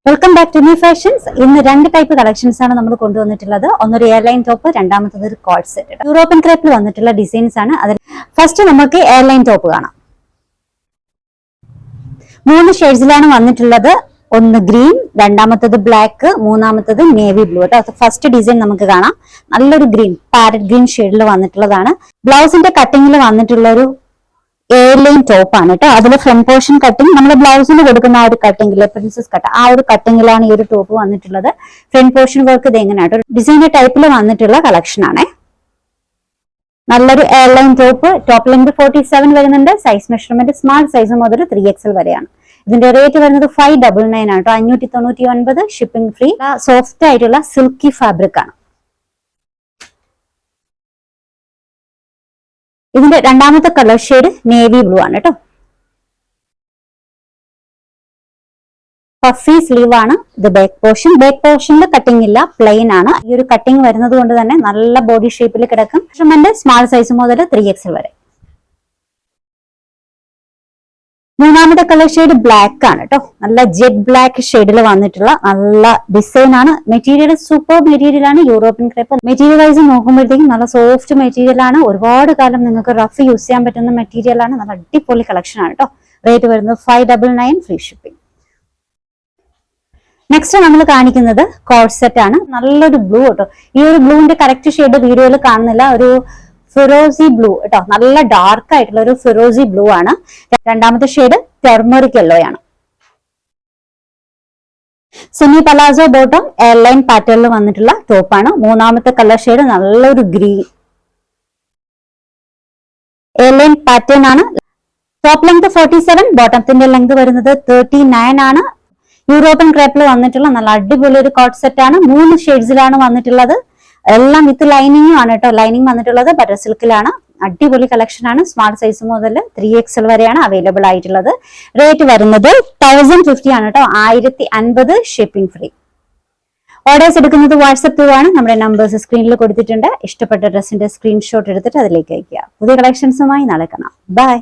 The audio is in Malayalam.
Welcome back to New Fashions. ഇന്ന് രണ്ട് ടൈപ്പ് കളക്ഷൻസ് ആണ് നമ്മൾ കൊണ്ടുവന്നിട്ടുള്ളത്. ഒന്നൊരു എയർലൈൻ ടോപ്പ്, രണ്ടാമത്തത് ഒരു കോഡ് സെറ്റ്. യൂറോപ്യൻ ക്രേപ്പിൽ വന്നിട്ടുള്ള ഡിസൈൻസ് ആണ്. അതിൽ ഫസ്റ്റ് നമുക്ക് എയർലൈൻ ടോപ്പ് കാണാം. 3 ഷെയ്ഡ്സിലാണ് വന്നിട്ടുള്ളത്. ഒന്ന് ഗ്രീൻ, രണ്ടാമത്തത് ബ്ലാക്ക്, മൂന്നാമത്തത് നേവി ബ്ലൂ. ഫസ്റ്റ് ഡിസൈൻ നമുക്ക് കാണാം. നല്ലൊരു ഗ്രീൻ, പാരറ്റ് ഗ്രീൻ ഷെയ്ഡിൽ വന്നിട്ടുള്ളതാണ്. ബ്ലൗസിന്റെ കട്ടിങ്ങിൽ വന്നിട്ടുള്ള ഒരു എയർലൈൻ ടോപ്പ് ആണ് കേട്ടോ. അതിൽ ഫ്രണ്ട് പോർഷൻ കട്ടിങ് നമ്മൾ ബ്ലൗസിന് കൊടുക്കുന്ന ആ ഒരു കട്ടിങ്ങില് പ്രിൻസസ് കട്ട്, ആ ഒരു കട്ടിങ്ങിലാണ് ഈ ഒരു ടോപ്പ് വന്നിട്ടുള്ളത്. ഫ്രണ്ട് പോർഷൻ വർക്ക് ഇത് എങ്ങനെയാട്ടോ ഡിസൈനർ ടൈപ്പിൽ വന്നിട്ടുള്ള കളക്ഷൻ ആണ്. നല്ലൊരു എയർലൈൻ ടോപ്പ്. ടോപ്പ് ലെങ്ത് 47 വരുന്നുണ്ട്. സൈസ് മെഷർമെന്റ് സ്മാൾ സൈസ് മുതൽ 3XL വരെയാണ്. ഇതിന്റെ റേറ്റ് വരുന്നത് 599 ആണ് കേട്ടോ. 599. Shipping free. സോഫ്റ്റ് ആയിട്ടുള്ള സിൽക്കി ഫാബ്രിക് ആണ്. ഇതിന്റെ രണ്ടാമത്തെ കളർ ഷെയ്ഡ് നേവി ബ്ലൂ ആണ് കേട്ടോ. പഫി സ്ലീവ് ആണ് ഇത്. ബാക്ക് പോർഷനിൽ കട്ടിംഗ് ഇല്ല, പ്ലെയിൻ ആണ്. ഈ ഒരു കട്ടിംഗ് വരുന്നത് കൊണ്ട് തന്നെ നല്ല ബോഡി ഷേപ്പിൽ കിടക്കും. മെഷർമെന്റ് സ്മാൾ സൈസ് മുതൽ 3XL വരെ. മൂന്നാമത്തെ കളർ ഷെയ്ഡ് ബ്ലാക്ക് ആണ് കേട്ടോ. നല്ല ജെറ്റ് ബ്ലാക്ക് ഷെയ്ഡിൽ വന്നിട്ടുള്ള നല്ല ഡിസൈൻ ആണ്. മെറ്റീരിയൽ സൂപ്പർ മെറ്റീരിയൽ ആണ്. യൂറോപ്യൻ ക്രേപ്പ് മെറ്റീരിയൽ വൈസ് നോക്കുമ്പോഴത്തേക്കും നല്ല സോഫ്റ്റ് മെറ്റീരിയൽ ആണ്. ഒരുപാട് കാലം നിങ്ങൾക്ക് റഫ് യൂസ് ചെയ്യാൻ പറ്റുന്ന മെറ്റീരിയൽ ആണ്. നല്ല അടിപൊളി കളക്ഷൻ ആണ് കേട്ടോ. റേറ്റ് വരുന്നത് 599, ഫ്രീ ഷിപ്പിംഗ്. നെക്സ്റ്റ് നമ്മൾ കാണിക്കുന്നത് കോഡ് സെറ്റ് ആണ്. നല്ലൊരു ബ്ലൂ കേട്ടോ. ഈ ഒരു ബ്ലൂവിന്റെ കറക്റ്റ് ഷെയ്ഡ് വീഡിയോയിൽ കാണുന്നില്ല. ഒരു ഫിറോസി ബ്ലൂ കേട്ടോ. നല്ല ഡാർക്ക് ആയിട്ടുള്ള ഒരു ഫിറോസി ബ്ലൂ ആണ്. രണ്ടാമത്തെ ഷെയ്ഡ് ടെർമറിക് യെല്ലോ ആണ്. സെമി പലാസോ ബോട്ടം എയർലൈൻ പാറ്റേണിൽ വന്നിട്ടുള്ള ടോപ്പാണ്. മൂന്നാമത്തെ കളർ ഷെയ്ഡ് നല്ലൊരു ഗ്രീൻ എയർലൈൻ പാറ്റേൺ ആണ്. ടോപ്പ് ലെങ്ത് 47, ബോട്ടത്തിന്റെ ലെങ്ത് വരുന്നത് 39 ആണ്. യൂറോപ്യൻ ക്രേപ്പിൽ വന്നിട്ടുള്ള നല്ല അടിപൊളി ഒരു കോഡ് സെറ്റ് ആണ്. 3 ഷെയ്ഡ്സിലാണ് വന്നിട്ടുള്ളത്. എല്ലാം വിത്ത് ലൈനിങ്ങും ആണ് കേട്ടോ. ലൈനിങ് വന്നിട്ടുള്ളത് ബട്ടർ സിൽക്കിലാണ്. അടിപൊളി കളക്ഷൻ ആണ്. സ്മാൾ സൈസ് മുതൽ 3XL വരെയാണ് അവൈലബിൾ ആയിട്ടുള്ളത്. റേറ്റ് വരുന്നത് 1050 ആണ് കേട്ടോ. 1050, ഷിപ്പിംഗ് ഫ്രീ. ഓർഡേഴ്സ് എടുക്കുന്നത് വാട്സ്ആപ്പ് ത്രൂ ആണ്. നമ്മുടെ നമ്പേഴ്സ് സ്ക്രീനിൽ കൊടുത്തിട്ടുണ്ട്. ഇഷ്ടപ്പെട്ട ഡ്രസ്സിന്റെ സ്ക്രീൻഷോട്ട് എടുത്തിട്ട് അതിലേക്ക് അയക്കുക. പുതിയ കളക്ഷൻസുമായി നാളെ കാണാം. ബൈ.